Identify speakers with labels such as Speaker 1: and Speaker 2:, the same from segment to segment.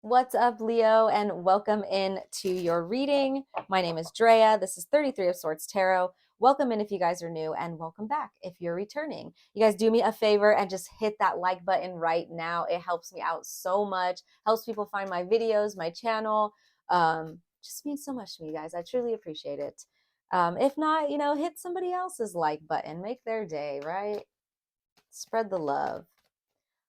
Speaker 1: What's up, Leo, and welcome in to your reading. My name is Drea. This is 33 of Swords Tarot. Welcome in if you guys are new, and welcome back if you're returning. You guys do me a favor and just hit that like button right now. It helps me out so much, helps people find my videos, my channel. Just means so much to me, guys. I truly appreciate it. If not, hit somebody else's like button. Make their day, right? Spread the love.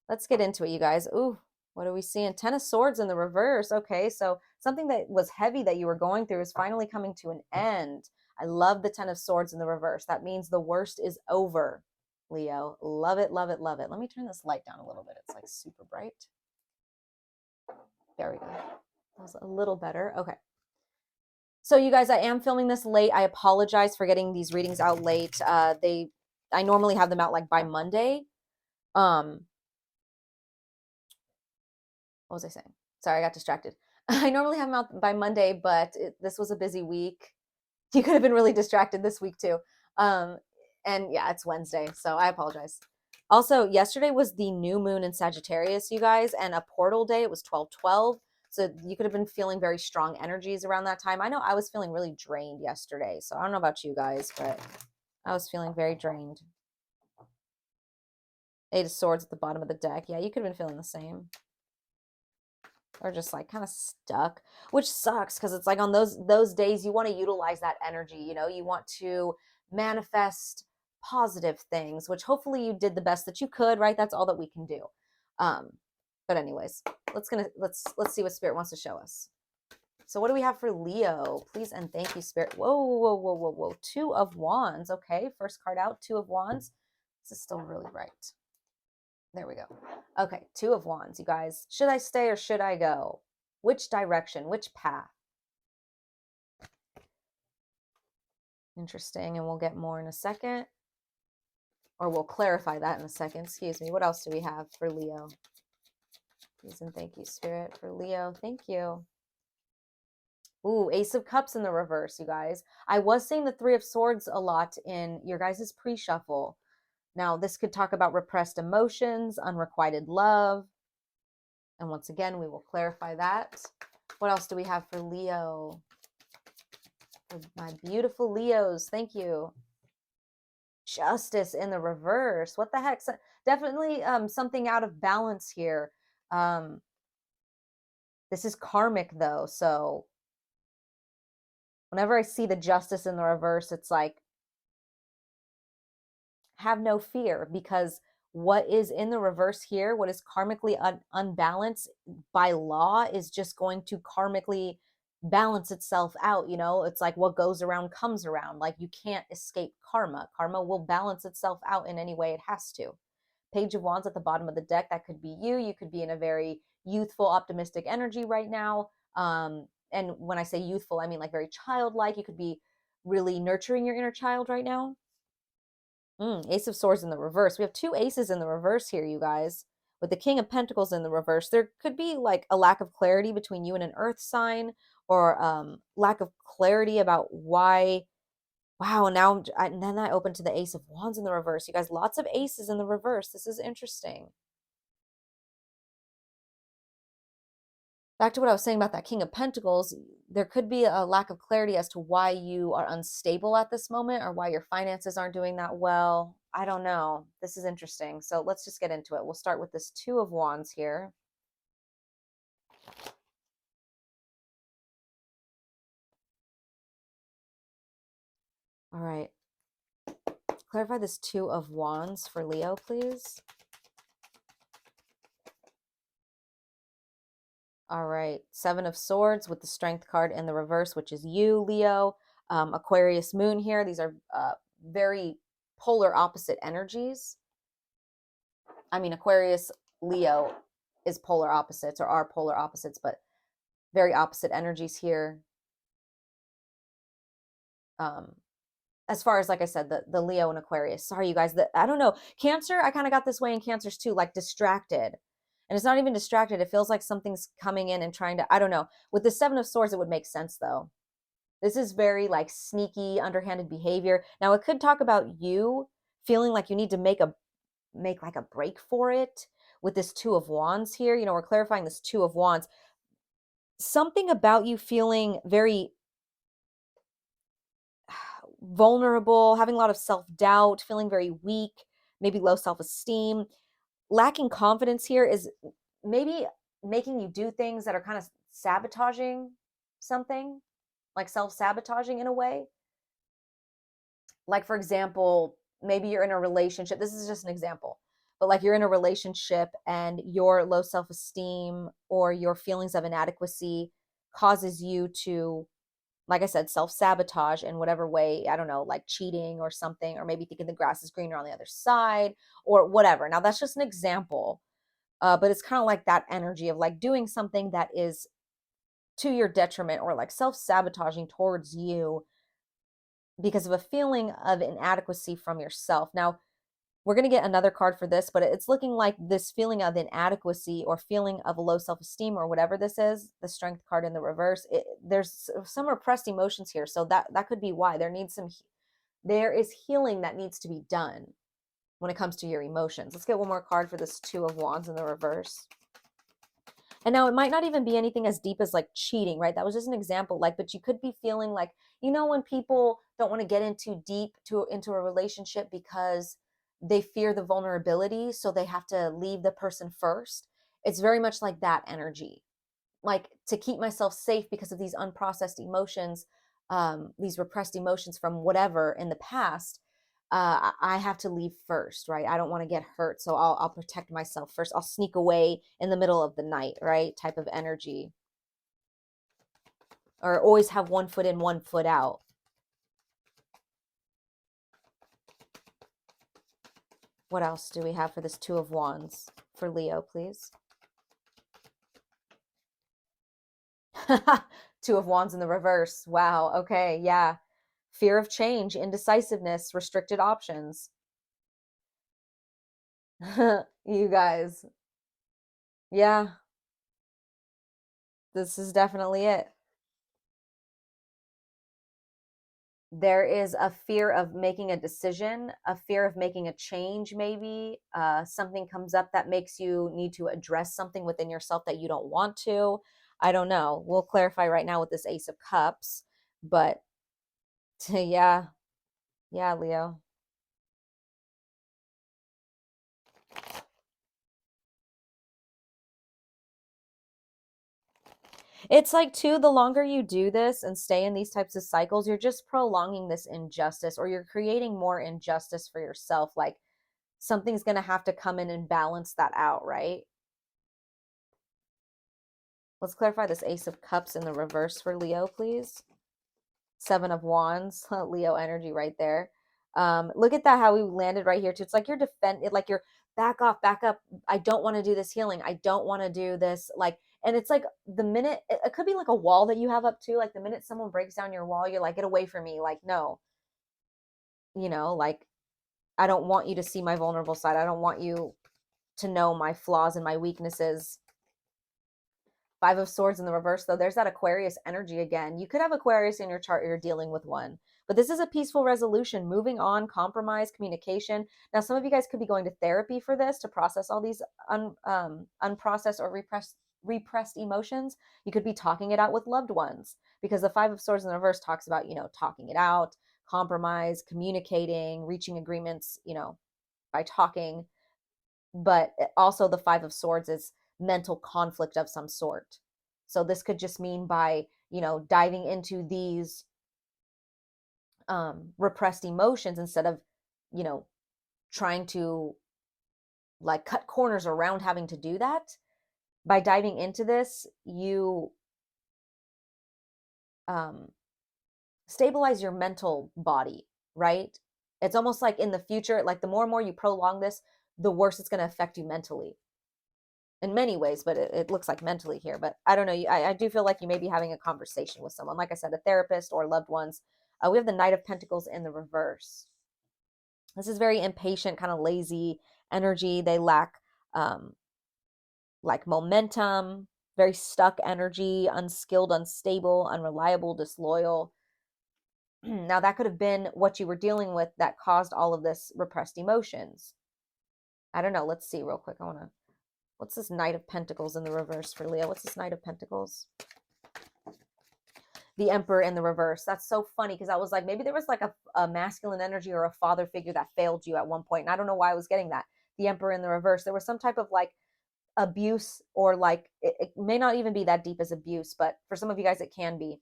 Speaker 1: Let's get into it, you guys. Ooh, what are we seeing? Ten of Swords in the reverse. Okay, so something that was heavy that you were going through is finally coming to an end. I love the Ten of Swords in the reverse. That means the worst is over, Leo. Love it, love it, love it. Let me turn this light down a little bit. It's like super bright. There we go. That was a little better. Okay. So you guys, I am filming this late. I apologize for getting these readings out late. I normally have them out like by Monday. What was I saying? Sorry, I got distracted. I normally have them out by Monday, but this was a busy week. You could have been really distracted this week too. And yeah, it's Wednesday, so I apologize. Also, yesterday was the new moon in Sagittarius, you guys, and a portal day. It was 12/12. So you could have been feeling very strong energies around that time. I know I was feeling really drained yesterday. So I don't know about you guys, but I was feeling very drained. Eight of Swords at the bottom of the deck. Yeah, you could have been feeling the same. Or just like kind of stuck, which sucks because it's like on those days you want to utilize that energy. You want to manifest positive things, which hopefully you did the best that you could, right? That's all that we can do. But anyways, let's see what Spirit wants to show us. So what do we have for Leo? Please and thank you, Spirit. Whoa, whoa, whoa, whoa, whoa. Two of Wands. Okay, first card out, Two of Wands. This is still really bright. There we go. Okay, Two of Wands, you guys. Should I stay or should I go? Which direction? Which path? Interesting, and we'll get more in a second. Or we'll clarify that in a second. Excuse me. What else do we have for Leo? Please and thank you, Spirit, for Leo. Thank you. Ooh, Ace of Cups in the reverse, you guys. I was saying the Three of Swords a lot in your guys' pre-shuffle. Now, this could talk about repressed emotions, unrequited love. And once again, we will clarify that. What else do we have for Leo? For my beautiful Leos, thank you. Justice in the reverse. What the heck? Definitely something out of balance here. This is karmic, though. So whenever I see the Justice in the reverse, it's like, have no fear, because what is in the reverse here, what is karmically unbalanced by law, is just going to karmically balance itself out. It's like what goes around comes around. Like, you can't escape karma. Karma will balance itself out in any way it has to. Page of Wands at the bottom of the deck. That could be you. You could be in a very youthful, optimistic energy right now. And when I say youthful, I mean like very childlike. You could be really nurturing your inner child right now. Ace of Swords in the reverse. We have two aces in the reverse here, you guys. With the King of Pentacles in the reverse, there could be like a lack of clarity between you and an earth sign, or lack of clarity about why. Wow, and then I open to the Ace of Wands in the reverse. You guys, lots of aces in the reverse. This is interesting. Back to what I was saying about that King of Pentacles, there could be a lack of clarity as to why you are unstable at this moment, or why your finances aren't doing that well. I don't know. This is interesting. So let's just get into it. We'll start with this Two of Wands here. All right. Clarify this Two of Wands for Leo, please. All right. Seven of Swords with the Strength card in the reverse, which is you, Leo. Aquarius moon here. These are very polar opposite energies. I mean, Aquarius, Leo is polar opposites, or are polar opposites, but very opposite energies here. As far as, like I said, the Leo and Aquarius. Sorry, you guys. I don't know. Cancer, I kind of got this way in Cancers too, like distracted. And it's not even distracted. It feels like something's coming in and trying to, I don't know. With the Seven of Swords, it would make sense, though. This is very like sneaky, underhanded behavior. Now, it could talk about you feeling like you need to make like a break for it with this Two of Wands here. We're clarifying this Two of Wands. something about you feeling very vulnerable, having a lot of self-doubt, feeling very weak, maybe low self-esteem. Lacking confidence here is maybe making you do things that are kind of sabotaging something, like self-sabotaging in a way. Like, for example, maybe you're in a relationship. This is just an example, but like you're in a relationship and your low self-esteem or your feelings of inadequacy causes you to, like I said, self-sabotage in whatever way, I don't know, like cheating or something, or maybe thinking the grass is greener on the other side or whatever. Now that's just an example. But it's kind of like that energy of like doing something that is to your detriment or like self-sabotaging towards you because of a feeling of inadequacy from yourself. Now, we're going to get another card for this, but it's looking like this feeling of inadequacy or feeling of a low self-esteem or whatever this is, the strength card in the reverse. There's some repressed emotions here. So that could be why there is healing that needs to be done when it comes to your emotions. Let's get one more card for this Two of Wands in the reverse. And now it might not even be anything as deep as like cheating, right? That was just an example. Like, but you could be feeling like, when people don't want to get into deep into a relationship because they fear the vulnerability, so they have to leave the person first. It's very much like that energy. Like, to keep myself safe because of these unprocessed emotions, these repressed emotions from whatever in the past, I have to leave first, right? I don't want to get hurt, so I'll protect myself first. I'll sneak away in the middle of the night, right? Type of energy, or always have one foot in, one foot out. What else do we have for this Two of Wands for Leo, please? Two of Wands in the reverse. Wow. Okay. Yeah. Fear of change, indecisiveness, restricted options. You guys. Yeah, this is definitely it. There is a fear of making a decision, a fear of making a change, maybe. Something comes up that makes you need to address something within yourself that you don't want to. I don't know. We'll clarify right now with this Ace of Cups. But yeah, yeah, Leo. It's like, too, the longer you do this and stay in these types of cycles, you're just prolonging this injustice, or you're creating more injustice for yourself. Like, something's going to have to come in and balance that out, right? Let's clarify this Ace of Cups in the reverse for Leo, please. Seven of Wands, Leo energy right there. Look at that, how we landed right here too. It's like you're defended, like you're back off, back up. I don't want to do this healing. I don't want to do this. Like, and it's like the minute it could be like a wall that you have up too. Like the minute someone breaks down your wall, you're like, get away from me. Like, no, like I don't want you to see my vulnerable side. I don't want you to know my flaws and my weaknesses. Five of Swords in the reverse, though, there's that Aquarius energy again. You could have Aquarius in your chart, you're dealing with one. But this is a peaceful resolution, moving on, compromise, communication. Now, some of you guys could be going to therapy for this to process all these unprocessed or repressed emotions. You could be talking it out with loved ones, because the Five of Swords in the reverse talks about, talking it out, compromise, communicating, reaching agreements, by talking. But also the Five of Swords is mental conflict of some sort. So this could just mean by, diving into these repressed emotions instead of, you know, trying to like cut corners around having to do that. By diving into this, you um, stabilize your mental body, right? It's almost like in the future, like the more and more you prolong this, the worse it's going to affect you mentally in many ways, but it looks like mentally here. But I don't know. I do feel like you may be having a conversation with someone, like I said, a therapist or loved ones. We have the Knight of Pentacles in the reverse. This is very impatient, kind of lazy energy. They lack like momentum, very stuck energy, unskilled, unstable, unreliable, disloyal. Now, that could have been what you were dealing with that caused all of this repressed emotions. I don't know. Let's see real quick. What's this Knight of Pentacles in the reverse for Leo? What's this Knight of Pentacles? The Emperor in the reverse. That's so funny because I was like, maybe there was like a masculine energy or a father figure that failed you at one point. And I don't know why I was getting that. The Emperor in the reverse. There was some type of like abuse, or like it may not even be that deep as abuse, but for some of you guys, it can be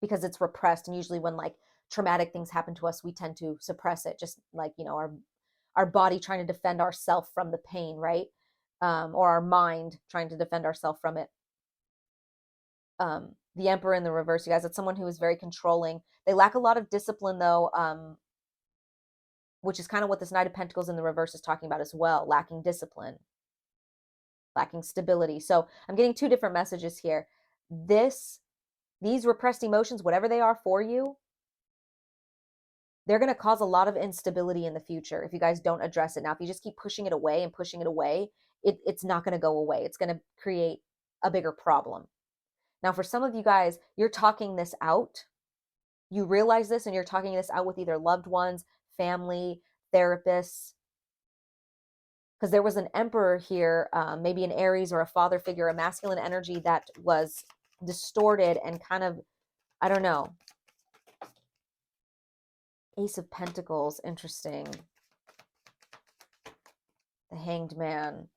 Speaker 1: because it's repressed. And usually when like traumatic things happen to us, we tend to suppress it, just like, you know, our body trying to defend ourselves from the pain, right? Or our mind trying to defend ourselves from it. The Emperor in the reverse, you guys, it's someone who is very controlling. They lack a lot of discipline though, which is kind of what this Knight of Pentacles in the reverse is talking about as well, lacking discipline, lacking stability. So I'm getting two different messages here. These repressed emotions, whatever they are for you, they're going to cause a lot of instability in the future if you guys don't address it. Now, if you just keep pushing it away and pushing it away, it's not going to go away. It's going to create a bigger problem. Now, for some of you guys, you're talking this out. You realize this and you're talking this out with either loved ones, family, therapists. Because there was an Emperor here, maybe an Aries or a father figure, a masculine energy that was distorted and kind of, I don't know. Ace of Pentacles, interesting. The Hanged Man.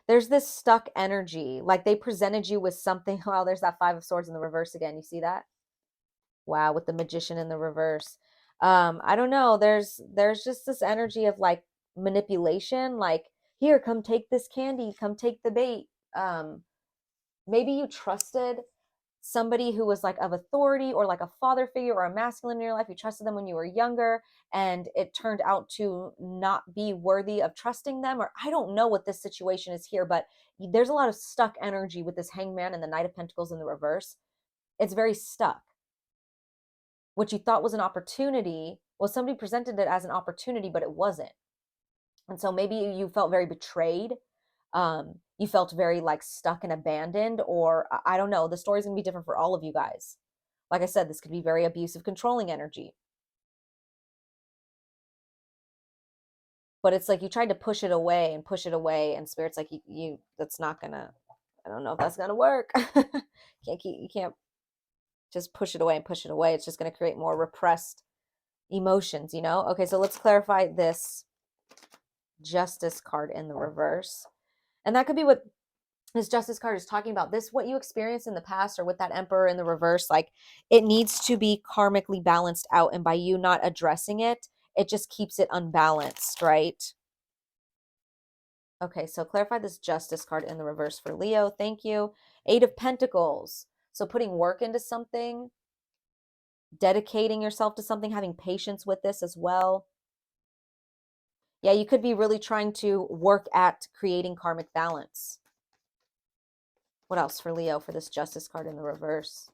Speaker 1: There's this stuck energy, like they presented you with something. Wow, there's that Five of Swords in the reverse again. You see that? Wow, with the Magician in the reverse. I don't know. There's just this energy of like manipulation, like, here, come take this candy, come take the bait. Maybe you trusted somebody who was like of authority, or like a father figure or a masculine in your life. You trusted them when you were younger and it turned out to not be worthy of trusting them, or I don't know what this situation is here, but there's a lot of stuck energy with this Hangman and the Knight of Pentacles in the reverse. It's very stuck. What you thought was an opportunity, well, somebody presented it as an opportunity, but it wasn't. And so maybe you felt very betrayed. You felt very like stuck and abandoned, or I don't know. The story's gonna be different for all of you guys. Like I said, this could be very abusive, controlling energy. But it's like you tried to push it away and push it away, and Spirit's like, you that's not gonna, I don't know if that's gonna work. You can't just push it away and push it away. It's just gonna create more repressed emotions, you know? Okay, so let's clarify this Justice card in the reverse. And that could be what this Justice card is talking about. This, what you experienced in the past, or with that Emperor in the reverse, like it needs to be karmically balanced out. And by you not addressing it, it just keeps it unbalanced, right? Okay, so clarify this Justice card in the reverse for Leo. Thank you. Eight of Pentacles. So putting work into something, dedicating yourself to something, having patience with this as well. Yeah, you could be really trying to work at creating karmic balance. What else for Leo for this Justice card in the reverse?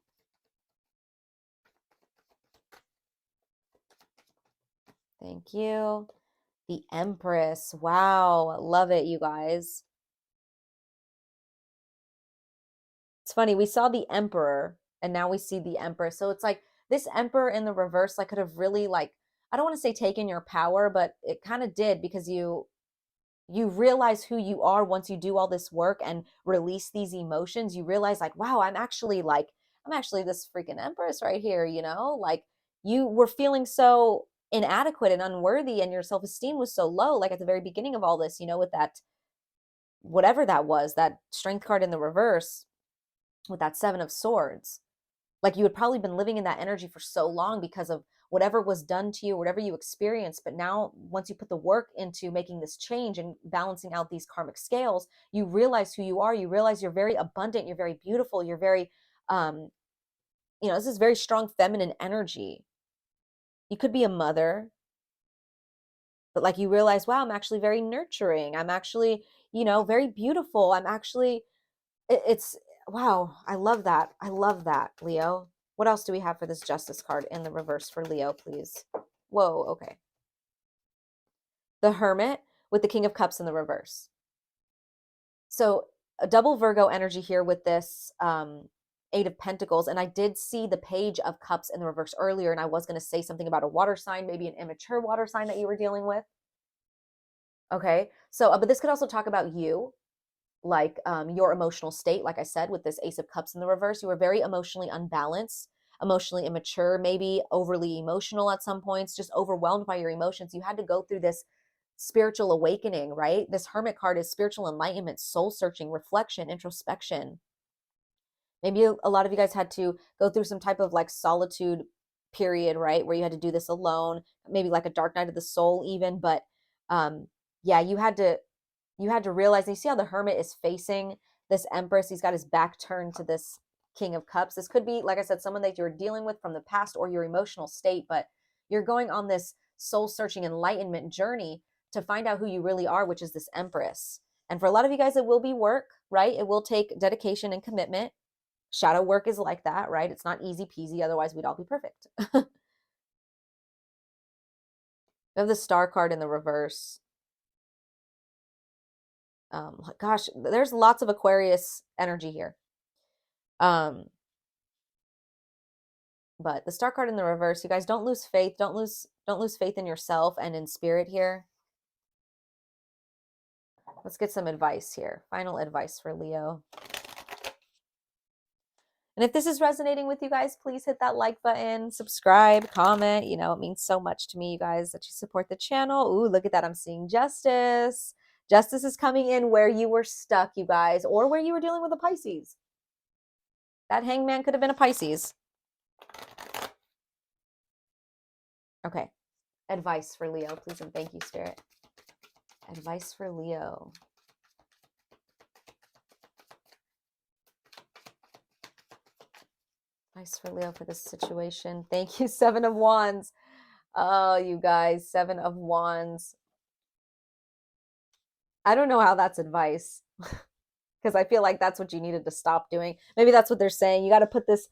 Speaker 1: Thank you. The Empress. Wow. Love it, you guys. It's funny. We saw the Emperor and now we see the Empress. So it's like this Emperor in the reverse, like, could have really, like, I don't want to say taken your power, but it kind of did, because you realize who you are once you do all this work and release these emotions. You realize, like, wow, I'm actually this freaking Empress right here, you know? Like, you were feeling so inadequate and unworthy, and your self-esteem was so low, like at the very beginning of all this, you know, with that, whatever that was, that Strength card in the reverse with that Seven of Swords. Like, you had probably been living in that energy for so long because of whatever was done to you, whatever you experienced. But now, once you put the work into making this change and balancing out these karmic scales, you realize who you are. You realize you're very abundant, you're very beautiful, you're very, this is very strong feminine energy. You could be a mother, but like, you realize, wow, I'm actually very nurturing, I'm actually, very beautiful, I'm actually, it's, wow, I love that. I love that, Leo. What else do we have for this Justice card in the reverse for Leo, please? Whoa, okay. The Hermit with the King of Cups in the reverse. So a double Virgo energy here with this Eight of Pentacles. And I did see the Page of Cups in the reverse earlier, and I was going to say something about a water sign, maybe an immature water sign that you were dealing with. Okay, so, but this could also talk about you. your emotional state. Like I said, with this Ace of Cups in the reverse, you were very emotionally unbalanced, emotionally immature, maybe overly emotional at some points, just overwhelmed by your emotions. You had to go through this spiritual awakening, right? This Hermit card is spiritual enlightenment, soul searching, reflection, introspection. Maybe a lot of you guys had to go through some type of like solitude period, right? Where you had to do this alone, maybe like a dark night of the soul even, but yeah, you had to realize, and you see how the Hermit is facing this Empress. He's got his back turned to this King of Cups. This could be, like I said, someone that you're dealing with from the past or your emotional state, but you're going on this soul searching enlightenment journey to find out who you really are, which is this Empress. And for a lot of you guys, it will be work, right? It will take dedication and commitment. Shadow work is like that, right? It's not easy peasy. Otherwise, we'd all be perfect. We have the Star card in the reverse. Gosh, there's lots of Aquarius energy here. Um, but the Star card in the reverse, you guys, don't lose faith. Don't lose faith in yourself and in spirit here. Let's get some advice here. Final advice for Leo. And if this is resonating with you guys, please hit that like button, subscribe, comment. You know, it means so much to me, you guys, that you support the channel. Ooh, look at that. I'm seeing justice. Justice is coming in where you were stuck, you guys, or where you were dealing with a Pisces. That hangman could have been a Pisces. Okay. Advice for Leo, please, and thank you, Spirit. Advice for Leo. Advice for Leo for this situation. Thank you, Seven of Wands. Oh, you guys, Seven of Wands. I don't know how that's advice because I feel like that's what you needed to stop doing. Maybe that's what they're saying. You got to put this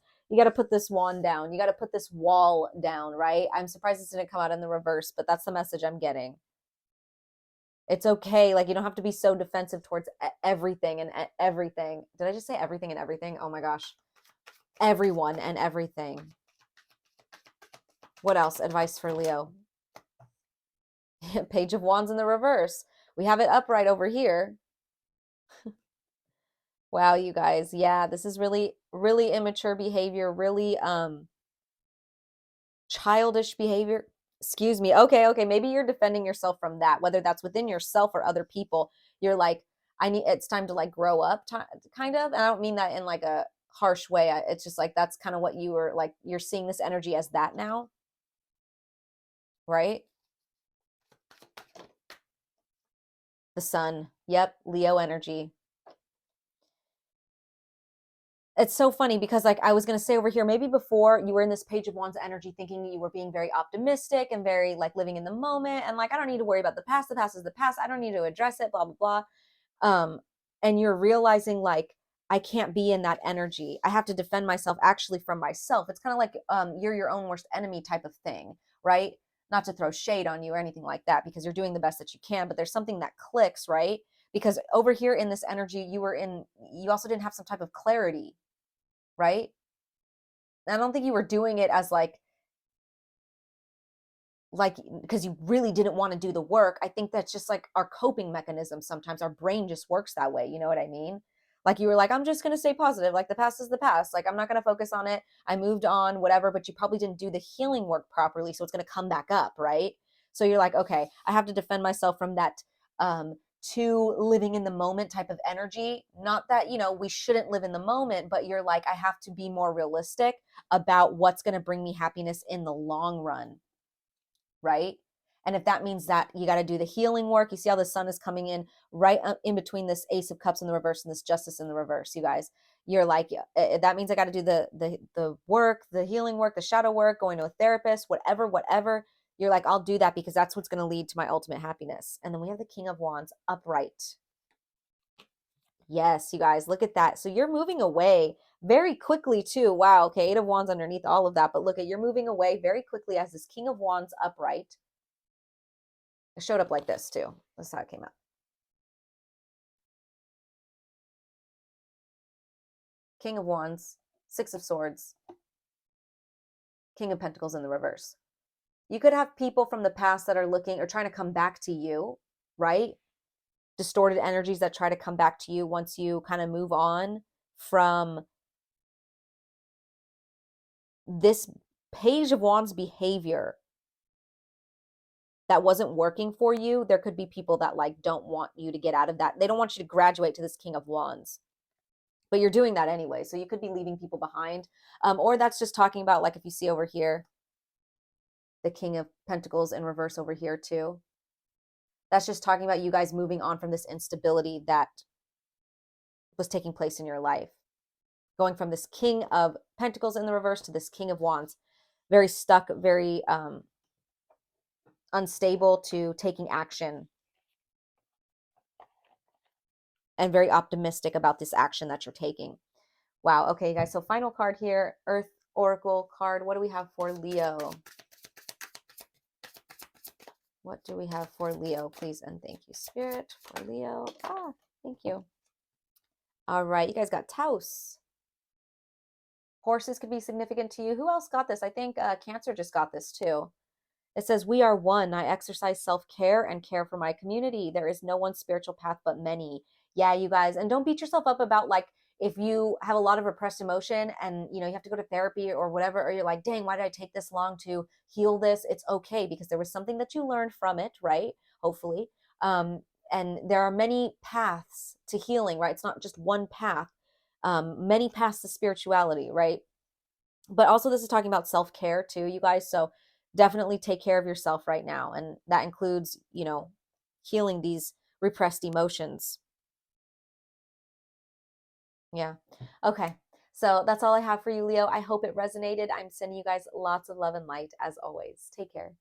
Speaker 1: wand down. You got to put this wall down, right? I'm surprised this didn't come out in the reverse, but that's the message I'm getting. It's okay. Like, you don't have to be so defensive towards everything and everything. Did I just say everything and everything? Oh my gosh. Everyone and everything. What else? Advice for Leo. Page of Wands in the reverse. We have it upright over here. Wow, you guys. Yeah, this is really, really immature behavior, really childish behavior. Excuse me. Okay. Maybe you're defending yourself from that, whether that's within yourself or other people. You're like, it's time to like grow up, kind of. And I don't mean that in like a harsh way. It's just like that's kind of what you were like, you're seeing this energy as that now, right? The sun. Yep, Leo energy. It's so funny because like I was going to say over here, maybe before you were in this Page of Wands energy thinking you were being very optimistic and very like living in the moment and like I don't need to worry about the past. The past is the past. I don't need to address it, blah blah blah. And you're realizing like I can't be in that energy. I have to defend myself actually from myself. It's kind of like you're your own worst enemy type of thing, right? Not to throw shade on you or anything like that because you're doing the best that you can, but there's something that clicks, right? Because over here in this energy you also didn't have some type of clarity, right? I don't think you were doing it as like because you really didn't want to do the work. I think that's just like our coping mechanism. Sometimes our brain just works that way. You know what I mean? Like you were like, I'm just going to stay positive. Like the past is the past. Like I'm not going to focus on it. I moved on, whatever, but you probably didn't do the healing work properly. So it's going to come back up, right? So you're like, okay, I have to defend myself from that too living in the moment type of energy. Not that, we shouldn't live in the moment, but you're like, I have to be more realistic about what's going to bring me happiness in the long run, right? And if that means that you got to do the healing work, you see how the sun is coming in right in between this Ace of Cups in the reverse and this Justice in the reverse, you guys. You're like, that means I got to do the work, the healing work, the shadow work, going to a therapist, whatever. You're like, I'll do that because that's what's going to lead to my ultimate happiness. And then we have the King of Wands upright. Yes, you guys, look at that. So you're moving away very quickly too. Wow. Okay. Eight of Wands underneath all of that. But look at, you're moving away very quickly as this King of Wands upright. It showed up like this too. That's how it came out. King of Wands, Six of Swords, King of Pentacles in the reverse. You could have people from the past that are looking or trying to come back to you, right? distorted energies that try to come back to you once you kind of move on from this Page of Wands behavior that wasn't working for you. There could be people that like don't want you to get out of that. They don't want you to graduate to this King of Wands, but you're doing that anyway. So you could be leaving people behind. Or that's just talking about, like, if you see over here, the King of Pentacles in reverse over here too. That's just talking about you guys moving on from this instability that was taking place in your life. Going from this King of Pentacles in the reverse to this King of Wands. Very stuck, very unstable, to taking action, and very optimistic about this action that you're taking. Wow. Okay, guys. So final card here, Earth Oracle card. What do we have for Leo? What do we have for Leo? Please and thank you, Spirit, for Leo. Ah, thank you. All right. You guys got Taos. Horses could be significant to you. Who else got this? I think Cancer just got this too. It says, we are one. I exercise self-care and care for my community. There is no one spiritual path but many. Yeah, you guys. And don't beat yourself up about, like, if you have a lot of repressed emotion and, you know, you have to go to therapy or whatever, or you're like, dang, why did I take this long to heal this? It's okay, because there was something that you learned from it, right? Hopefully. And there are many paths to healing, right? It's not just one path. Many paths to spirituality, right? But also this is talking about self-care too, you guys. So definitely take care of yourself right now. And that includes, you know, healing these repressed emotions. Yeah. Okay. So that's all I have for you, Leo. I hope it resonated. I'm sending you guys lots of love and light as always. Take care.